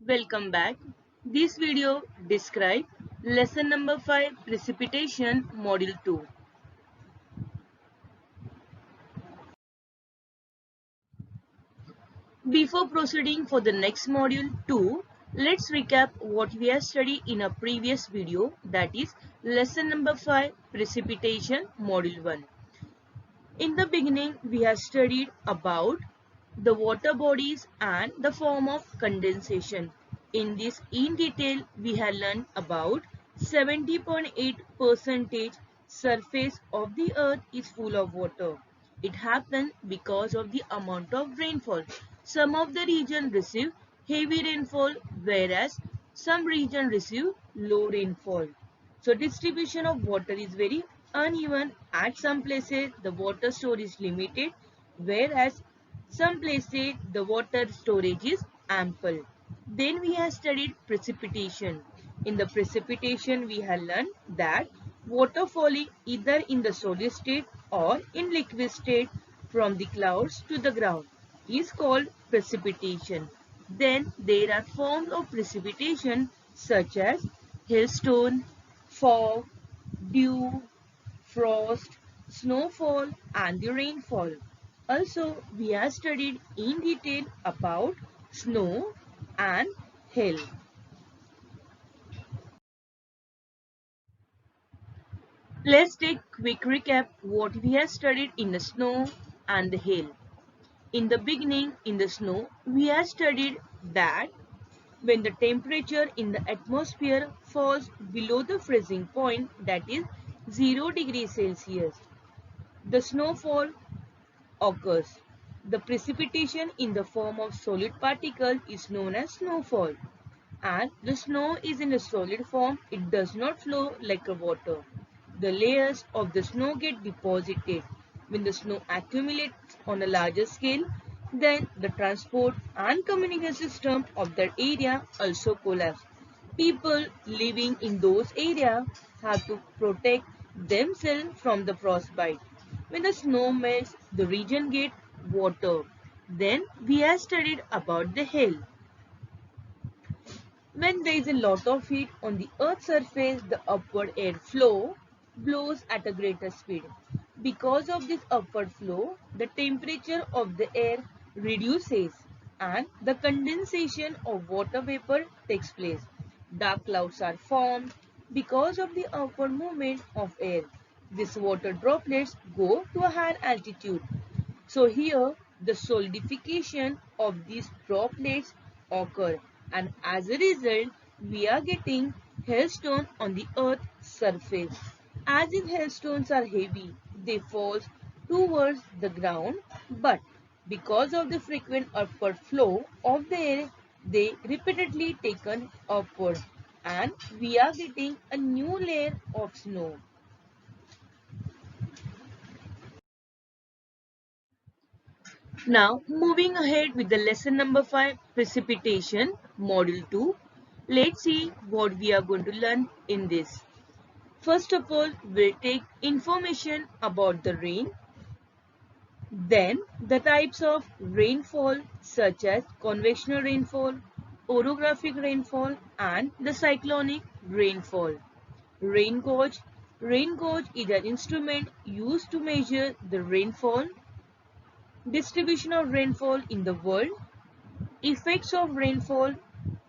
Welcome back. This video describes lesson number 5 precipitation module 2. Before proceeding for the next module 2, let's recap what we have studied in a previous video, that is lesson number 5 precipitation module 1. In the beginning, we have studied about the water bodies and the form of condensation. In this in detail, we have learned about 70.8% surface of the earth is full of water. It happens because of the amount of rainfall. Some of the regions receive heavy rainfall, whereas some regions receive low rainfall. So distribution of water is very uneven. At some places the water storage is limited, whereas some places the water storage is ample. Then we have studied precipitation. In the precipitation we have learned that water falling either in the solid state or in liquid state from the clouds to the ground is called precipitation. Then there are forms of precipitation such as hailstone, fog, dew, frost, snowfall and the rainfall. Also, we have studied in detail about snow and hail. Let's take quick recap what we have studied in the snow and the hail. In the beginning, in the snow, we have studied that when the temperature in the atmosphere falls below the freezing point, that is 0 degrees Celsius, the snowfall occurs. The precipitation in the form of solid particles is known as snowfall. As the snow is in a solid form, it does not flow like a water. The layers of the snow get deposited. When the snow accumulates on a larger scale, then the transport and communication system of that area also collapse. People living in those areas have to protect themselves from the frostbite. When the snow melts, the region gets water. Then we have studied about the hail. When there is a lot of heat on the Earth's surface, the upward air flow blows at a greater speed. Because of this upward flow, the temperature of the air reduces and the condensation of water vapor takes place. Dark clouds are formed because of the upward movement of air. These water droplets go to a higher altitude. So here the solidification of these droplets occur, and as a result we are getting hailstone on the earth's surface. As if hailstones are heavy, they fall towards the ground, but because of the frequent upward flow of the air, they repeatedly taken upward and we are getting a new layer of snow. Now, moving ahead with the lesson number 5, precipitation, module 2. Let's see what we are going to learn in this. First of all, we'll take information about the rain. Then, the types of rainfall such as convectional rainfall, orographic rainfall and the cyclonic rainfall. Rain gauge. Rain gauge is an instrument used to measure the rainfall. Distribution of rainfall in the world. Effects of rainfall.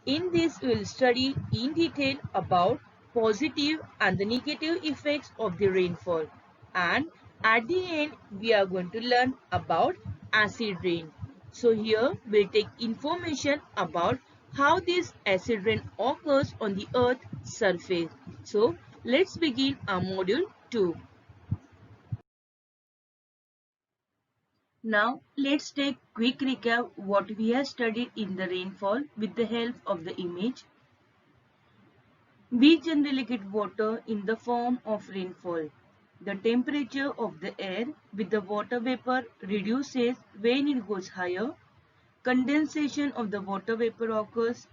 In this we will study in detail about positive and the negative effects of the rainfall. And at the end we are going to learn about acid rain. So here we will take information about how this acid rain occurs on the earth's surface. So let's begin our module 2. Now let's take quick recap what we have studied in the rainfall with the help of the image. We generally get water in the form of rainfall. The temperature of the air with the water vapor reduces when it goes higher. Condensation of the water vapor occurs.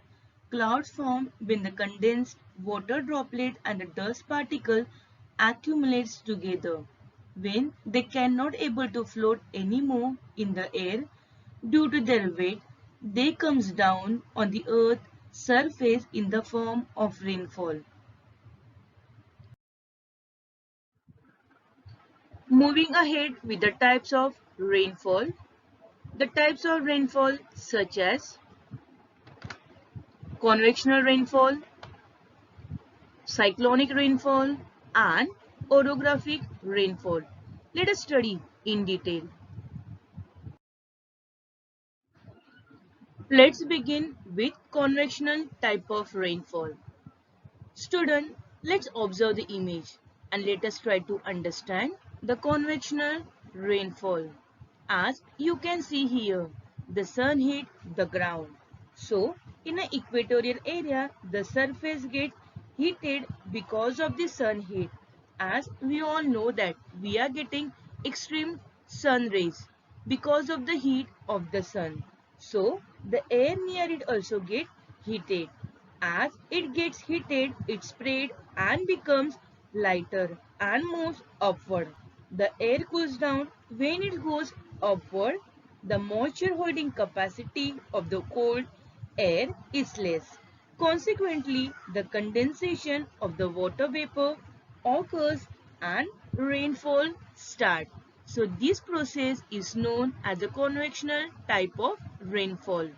Clouds form when the condensed water droplet and the dust particle accumulates together. When they cannot able to float anymore in the air due to their weight, they comes down on the earth surface in the form of rainfall. Moving ahead with the types of rainfall. The types of rainfall such as convectional rainfall, cyclonic rainfall, and orographic rainfall. Let us study in detail. Let's begin with convectional type of rainfall. Student, let's observe the image and let us try to understand the convectional rainfall. As you can see here, the sun hit the ground. So, in an equatorial area, the surface gets heated because of the sun heat. As we all know that we are getting extreme sun rays because of the heat of the sun. So, the air near it also gets heated. As it gets heated, it spreads and becomes lighter and moves upward. The air cools down. When it goes upward, the moisture holding capacity of the cold air is less. Consequently, the condensation of the water vapor occurs and rainfall starts. So, this process is known as a convectional type of rainfall.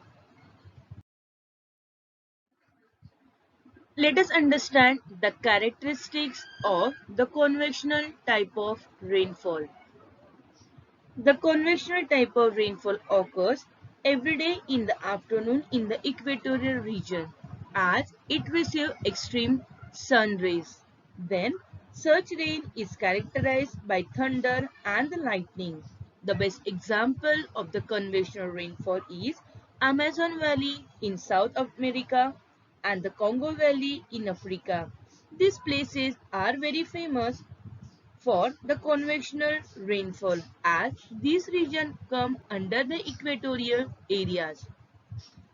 Let us understand the characteristics of the convectional type of rainfall. The convectional type of rainfall occurs every day in the afternoon in the equatorial region as it receives extreme sun rays. Then, such rain is characterized by thunder and the lightning. The best example of the convectional rainfall is Amazon Valley in South America and the Congo Valley in Africa. These places are very famous for the convectional rainfall as these regions come under the equatorial areas.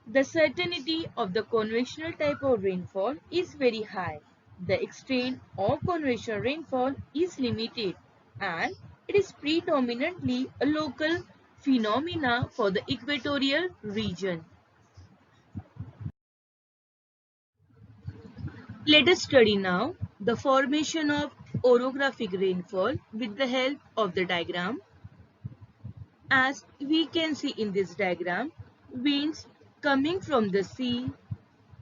The certainty of the convectional type of rainfall is very high. The extent of convectional rainfall is limited and it is predominantly a local phenomena for the equatorial region. Let us study now the formation of orographic rainfall with the help of the diagram. As we can see in this diagram, winds coming from the sea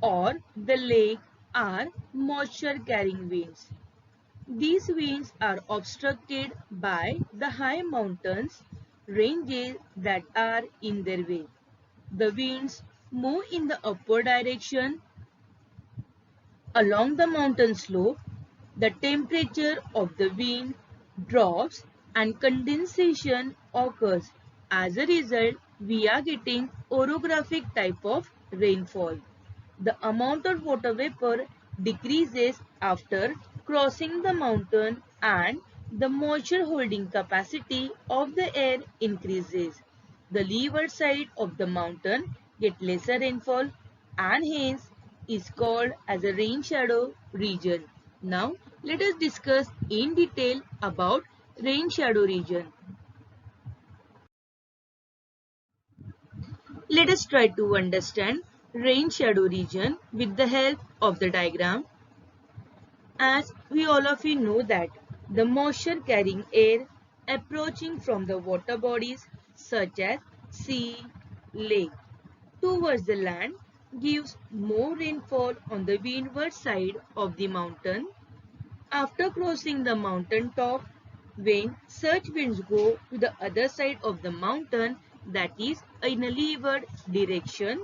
or the lake are moisture carrying winds. These winds are obstructed by the high mountains ranges that are in their way. The winds move in the upward direction along the mountain slope. The temperature of the wind drops and condensation occurs. As a result, we are getting orographic type of rainfall. The amount of water vapor decreases after crossing the mountain and the moisture holding capacity of the air increases. The leeward side of the mountain gets lesser rainfall and hence is called as a rain shadow region. Now let us discuss in detail about rain shadow region. Let us try to understand rain shadow region with the help of the diagram. As we all of you know that the moisture carrying air approaching from the water bodies such as sea, lake towards the land gives more rainfall on the windward side of the mountain. After crossing the mountain top, when such winds go to the other side of the mountain, that is in a leeward direction,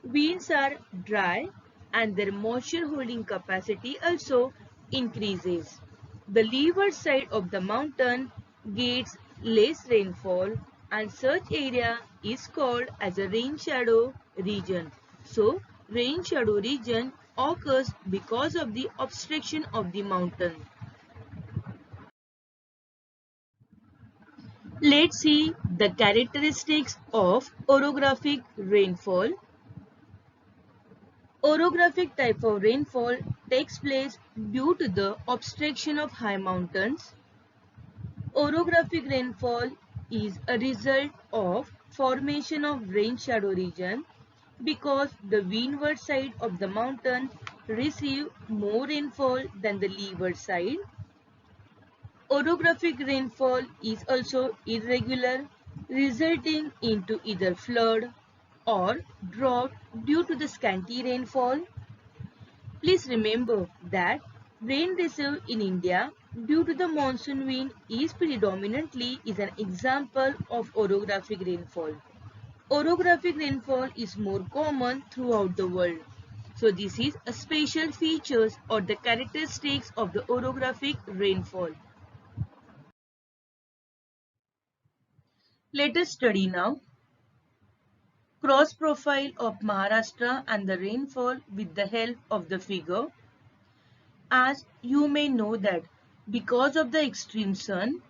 winds are dry and their moisture holding capacity also increases. The leeward side of the mountain gets less rainfall and such area is called as a rain shadow region. So, rain shadow region occurs because of the obstruction of the mountain. Let's see the characteristics of orographic rainfall. Orographic type of rainfall takes place due to the obstruction of high mountains. Orographic rainfall is a result of formation of rain shadow region because the windward side of the mountain receive more rainfall than the leeward side. Orographic rainfall is also irregular, resulting into either flood or drought due to the scanty rainfall. Please remember that rain received in India due to the monsoon wind is an example of orographic rainfall. Orographic rainfall is more common throughout the world. So this is a special features or the characteristics of the orographic rainfall. Let us study now cross profile of Maharashtra and the rainfall with the help of the figure. As you may know that because of the extreme sun,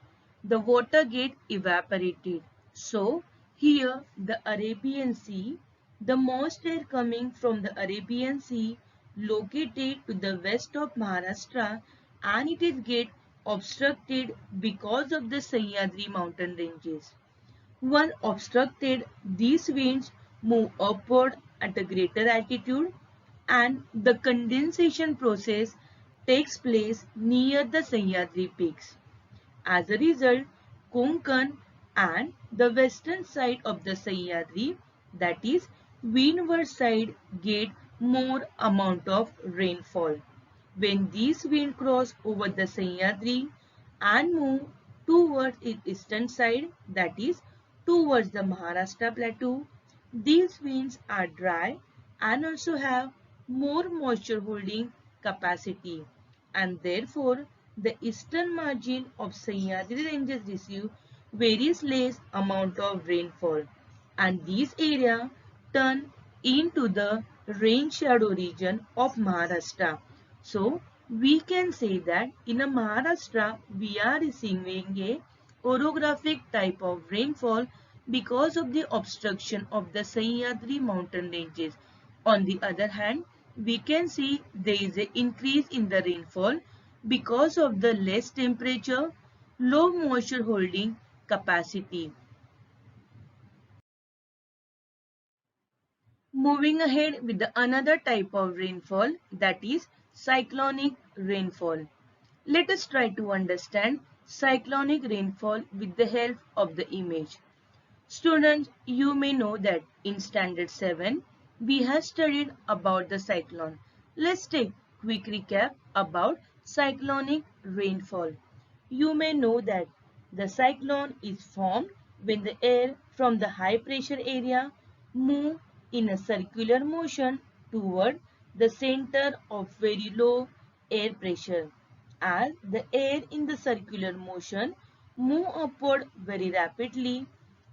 the water get evaporated. So here the Arabian Sea, the moist air coming from the Arabian Sea located to the west of Maharashtra, and it is get obstructed because of the Sahyadri mountain ranges. Once obstructed, these winds move upward at a greater altitude, and the condensation process takes place near the Sahyadri peaks. As a result, Konkan and the western side of the Sahyadri, that is windward side, get more amount of rainfall. When these winds cross over the Sahyadri and move towards its eastern side, that is towards the Maharashtra plateau, these winds are dry and also have more moisture holding capacity, and therefore the eastern margin of Sahyadri ranges receive very less amount of rainfall, and these areas turn into the rain shadow region of Maharashtra. So we can say that in a Maharashtra we are receiving a orographic type of rainfall because of the obstruction of the Sahyadri mountain ranges. On the other hand, we can see there is an increase in the rainfall because of the less temperature, low moisture holding capacity. Moving ahead with the another type of rainfall, that is cyclonic rainfall. Let us try to understand cyclonic rainfall with the help of the image. Students, you may know that in standard 7, we have studied about the cyclone. Let's take quick recap about cyclonic rainfall. You may know that the cyclone is formed when the air from the high pressure area move in a circular motion toward the center of very low air pressure. As the air in the circular motion move upward very rapidly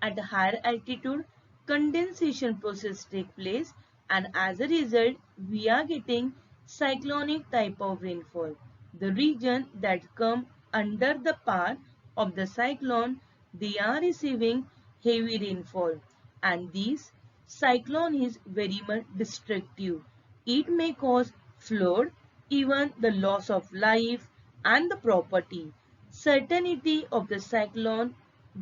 at a higher altitude, condensation process take place, and as a result we are getting cyclonic type of rainfall. The region that come under the path of the cyclone, they are receiving heavy rainfall, and this cyclone is very much destructive. It may cause flood, even the loss of life and the property. Certainty of the cyclone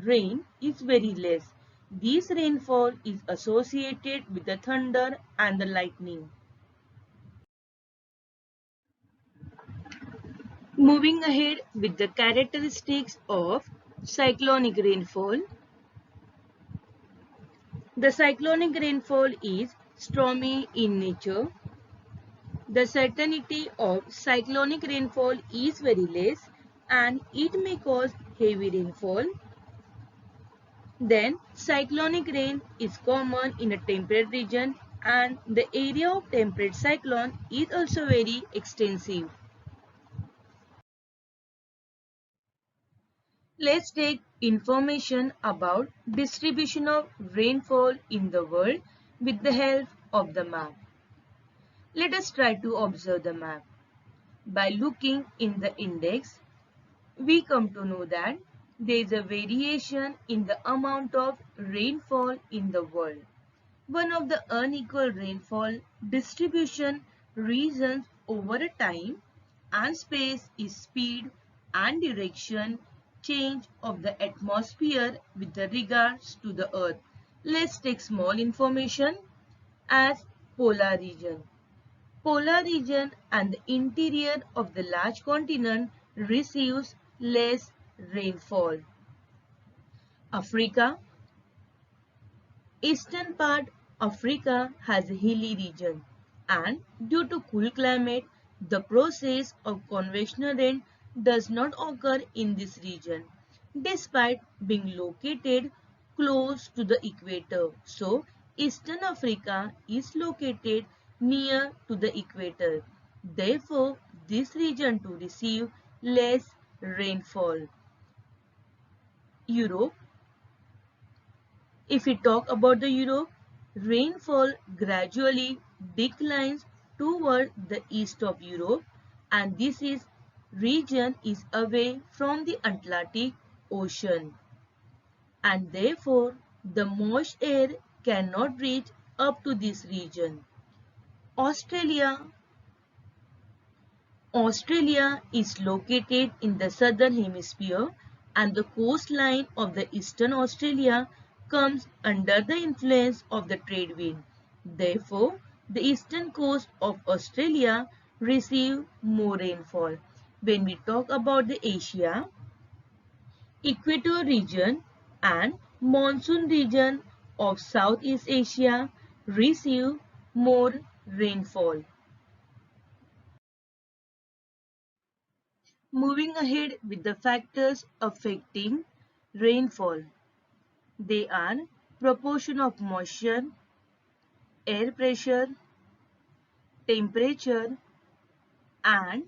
rain is very less. This rainfall is associated with the thunder and the lightning. Moving ahead with the characteristics of cyclonic rainfall. The cyclonic rainfall is stormy in nature. The certainty of cyclonic rainfall is very less and it may cause heavy rainfall. Then cyclonic rain is common in a temperate region and the area of temperate cyclone is also very extensive. Let's take information about distribution of rainfall in the world with the help of the map. Let us try to observe the map. By looking in the index, we come to know that there is a variation in the amount of rainfall in the world. One of the unequal rainfall distribution reasons over a time and space is speed and direction change of the atmosphere with the regards to the earth. Let's take small information. as polar region. Polar region and the interior of the large continent receives less rainfall. Africa. Eastern part Africa has a hilly region, and due to cool climate, the process of convectional rain does not occur in this region, despite being located close to the equator. So, Eastern Africa is located near to the equator. Therefore, this region to receive less rainfall. Europe. If we talk about the Europe, rainfall gradually declines toward the east of Europe, and region is away from the Atlantic Ocean, and therefore the moist air cannot reach up to this region. Australia Australia is located in the southern hemisphere, and the coastline of the eastern Australia comes under the influence of the trade wind. Therefore, the eastern coast of Australia receive more rainfall. When we talk about the Asia, equator region and monsoon region of Southeast Asia receive more rainfall. Moving ahead with the factors affecting rainfall. They are proportion of moisture, air pressure, temperature, and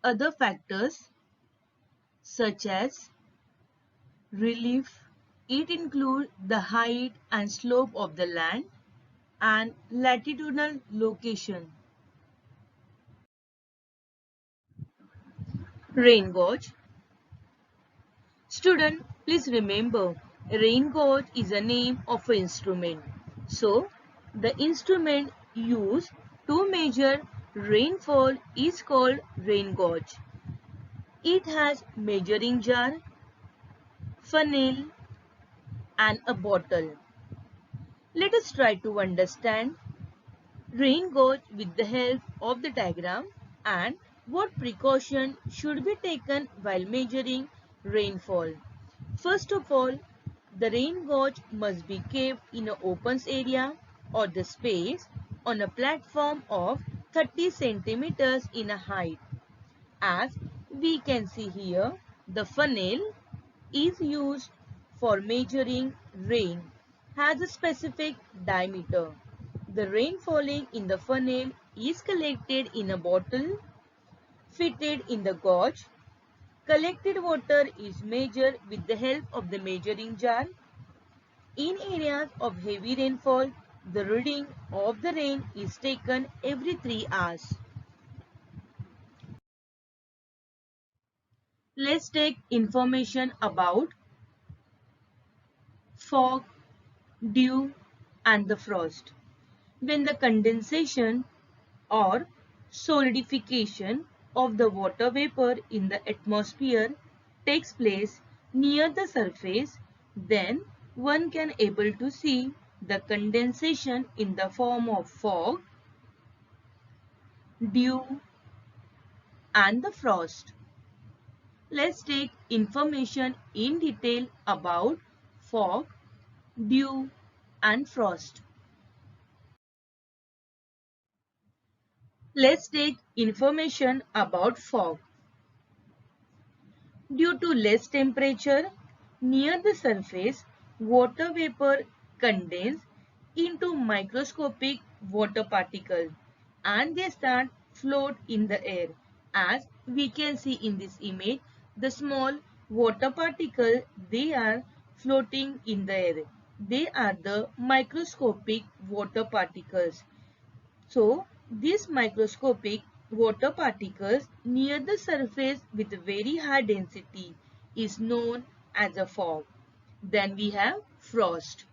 other factors such as relief. It includes the height and slope of the land and latitudinal location. Rain gauge. Student, please remember, rain gauge is a name of an instrument. So, the instrument used to measure rainfall is called rain gauge. It has measuring jar, funnel, and a bottle. Let us try to understand rain gauge with the help of the diagram and what precaution should be taken while measuring rainfall. First of all, the rain gauge must be kept in an open area or the space on a platform of 30 centimeters in a height. As we can see here, the funnel is used for measuring rain, has a specific diameter. The rain falling in the funnel is collected in a bottle fitted in the gauge. Collected water is measured with the help of the measuring jar. In areas of heavy rainfall, the reading of the rain is taken every 3 hours. Let's take information about fog, dew, and the frost. When the condensation or solidification of the water vapor in the atmosphere takes place near the surface, then one can able to see the condensation in the form of fog, dew, and the frost. Let's take information in detail about fog, dew, and frost. Let's take information about fog. Due to less temperature near the surface, water vapor condense into microscopic water particles and they start float in the air. As we can see in this image, the small water particles, they are floating in the air. They are the microscopic water particles. So, these microscopic water particles near the surface with very high density is known as a fog. Then we have frost.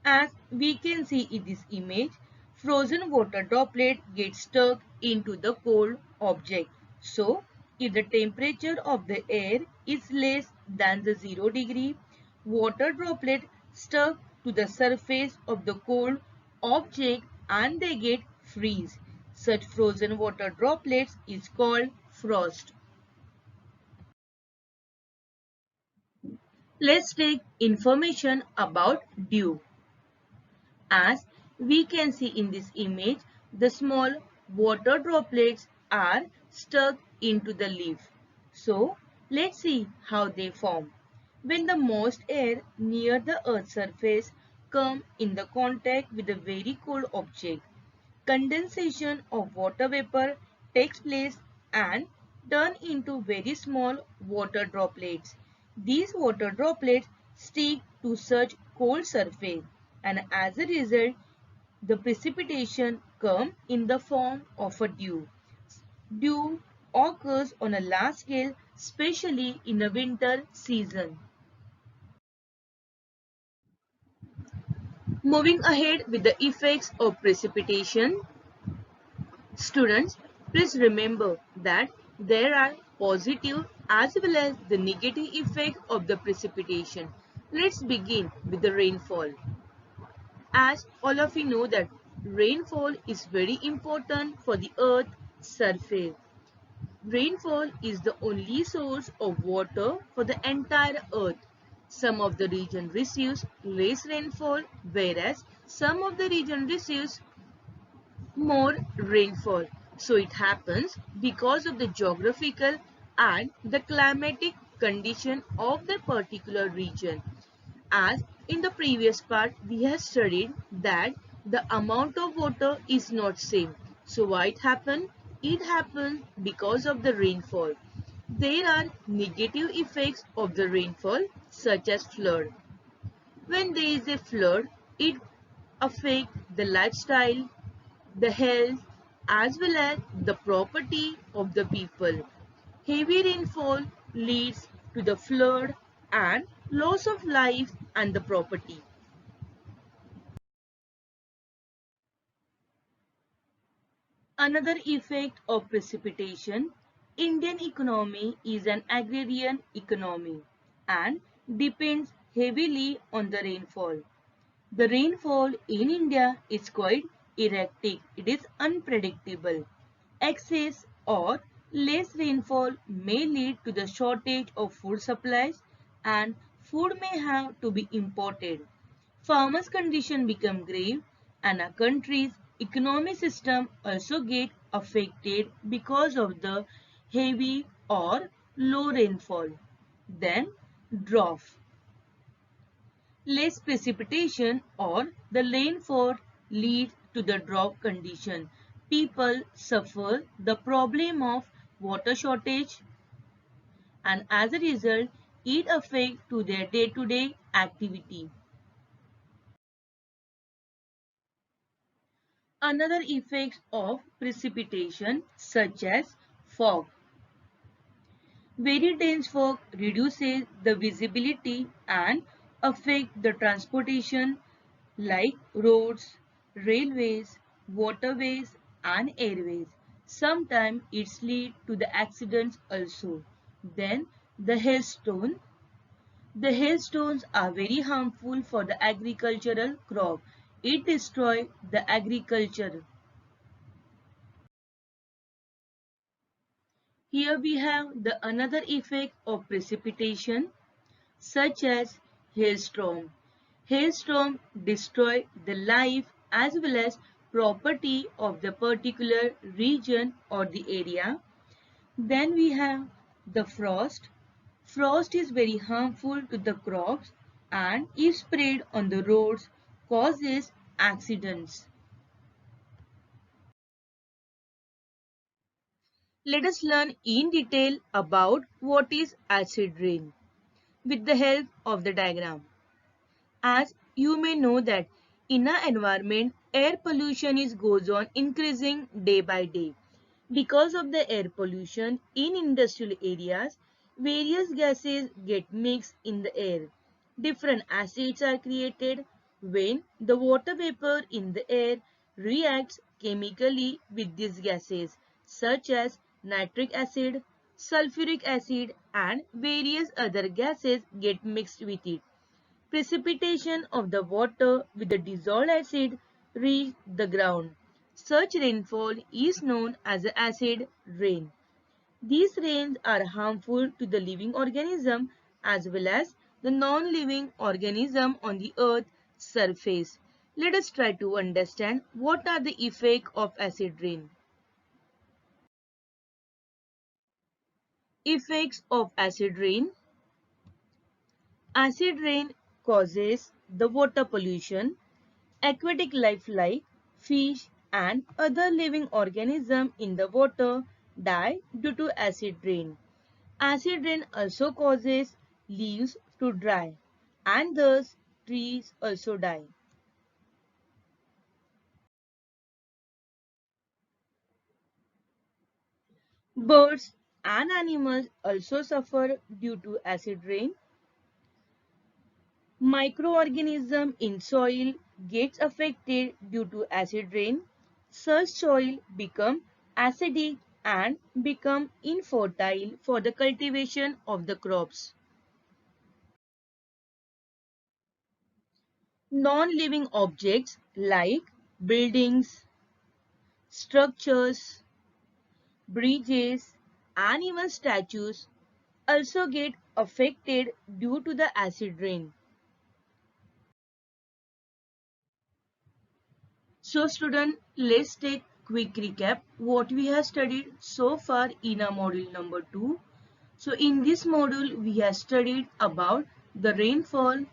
As we can see in this image, frozen water droplet gets stuck into the cold object. So, if the temperature of the air is less than the 0 degree, water droplet stuck to the surface of the cold object and they get freeze. Such frozen water droplets is called frost. Let's take information about dew. As we can see in this image, the small water droplets are stuck into the leaf. So, let's see how they form. When the moist air near the earth's surface come in the contact with a very cold object, condensation of water vapor takes place and turn into very small water droplets. These water droplets stick to such cold surface and as a result the precipitation come in the form of a dew. Dew occurs on a large scale, especially in the winter season. Moving ahead with the effects of precipitation, students, please remember that there are positive as well as the negative effect of the precipitation. Let's begin with the rainfall. As all of you know that rainfall is very important for the earth surface. Rainfall is the only source of water for the entire earth. Some of the region receives less rainfall whereas some of the region receives more rainfall. So it happens because of the geographical and the climatic condition of the particular region. As in the previous part, we have studied that the amount of water is not same. So why it happened? It happened because of the rainfall. There are negative effects of the rainfall such as flood. When there is a flood, it affects the lifestyle, the health as well as the property of the people. Heavy rainfall leads to the flood and loss of life and the property. Another effect of precipitation, Indian economy is an agrarian economy and depends heavily on the rainfall. The rainfall in India is quite erratic. It is unpredictable. Excess or less rainfall may lead to the shortage of food supplies and food may have to be imported. Farmers' condition become grave and a country's economic system also get affected because of the heavy or low rainfall. Then drought. Less precipitation or the rainfall leads to the drought condition. People suffer the problem of water shortage and as a result it affects to their day-to-day activity. Another effects of precipitation such as fog. Very dense fog reduces the visibility and affect the transportation like roads, railways, waterways and airways. Sometimes it leads to the accidents also. Then the hailstone. The hailstones are very harmful for the agricultural crop. It destroys the agriculture. Here we have the another effect of precipitation such as hailstorm. Hailstorm destroy the life as well as property of the particular region or the area. Then we have the frost. Frost is very harmful to the crops and if spread on the roads causes accidents. Let us learn in detail about what is acid rain with the help of the diagram. As you may know that in our environment, air pollution goes on increasing day by day. Because of the air pollution in industrial areas, various gases get mixed in the air. Different acids are created when the water vapor in the air reacts chemically with these gases such as nitric acid, sulfuric acid and various other gases get mixed with it. Precipitation of the water with the dissolved acid reach the ground. Such rainfall is known as acid rain. These rains are harmful to the living organism as well as the non-living organism on the earth's surface. Let us try to understand what are the effects of acid rain. Effects of acid rain. Acid rain causes the water pollution. Aquatic life like fish and other living organisms in the water die due to acid rain. Acid rain also causes leaves to dry and thus trees also die. Birds and animals also suffer due to acid rain. Microorganism in soil gets affected due to acid rain. Such soil become acidic and become infertile for the cultivation of the crops. Non-living objects like buildings, structures, bridges, and even statues also get affected due to the acid rain. So student, let's take quick recap what we have studied so far in our module number 2. So in this module we have studied about the rainfall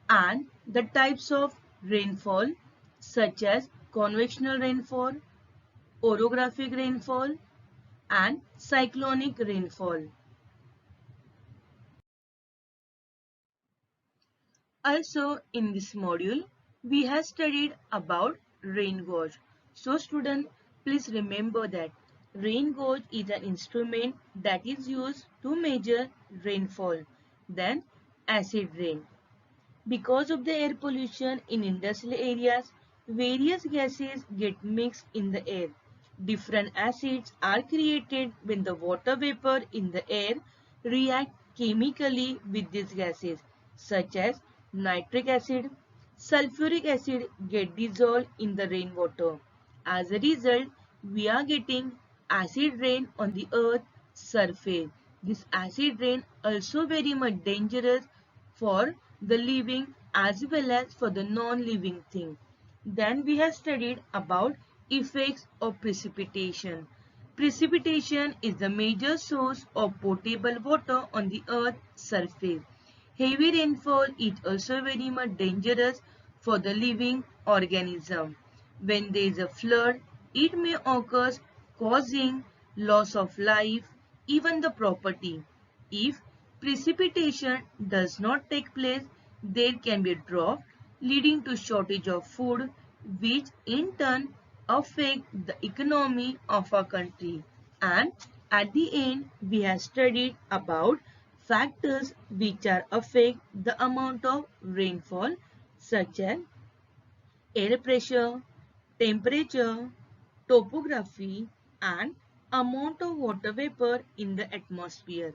and the types of rainfall such as convectional rainfall, orographic rainfall and cyclonic rainfall. Also in this module, we have studied about rain gauge. So student, please remember that rain gauge is an instrument that is used to measure rainfall, then acid rain. Because of the air pollution in industrial areas, various gases get mixed in the air. Different acids are created when the water vapor in the air react chemically with these gases, such as nitric acid, sulfuric acid get dissolved in the rainwater. As a result, we are getting acid rain on the earth's surface. This acid rain also very much dangerous for the living as well as for the non-living thing. Then we have studied about effects of precipitation. Precipitation is the major source of potable water on the earth's surface. Heavy rainfall is also very much dangerous for the living organism. When there is a flood, it may occur causing loss of life, even the property. If precipitation does not take place, there can be a drought leading to shortage of food, which in turn affect the economy of our country. And at the end, we have studied about factors which are affect the amount of rainfall such as air pressure, temperature, topography and amount of water vapor in the atmosphere.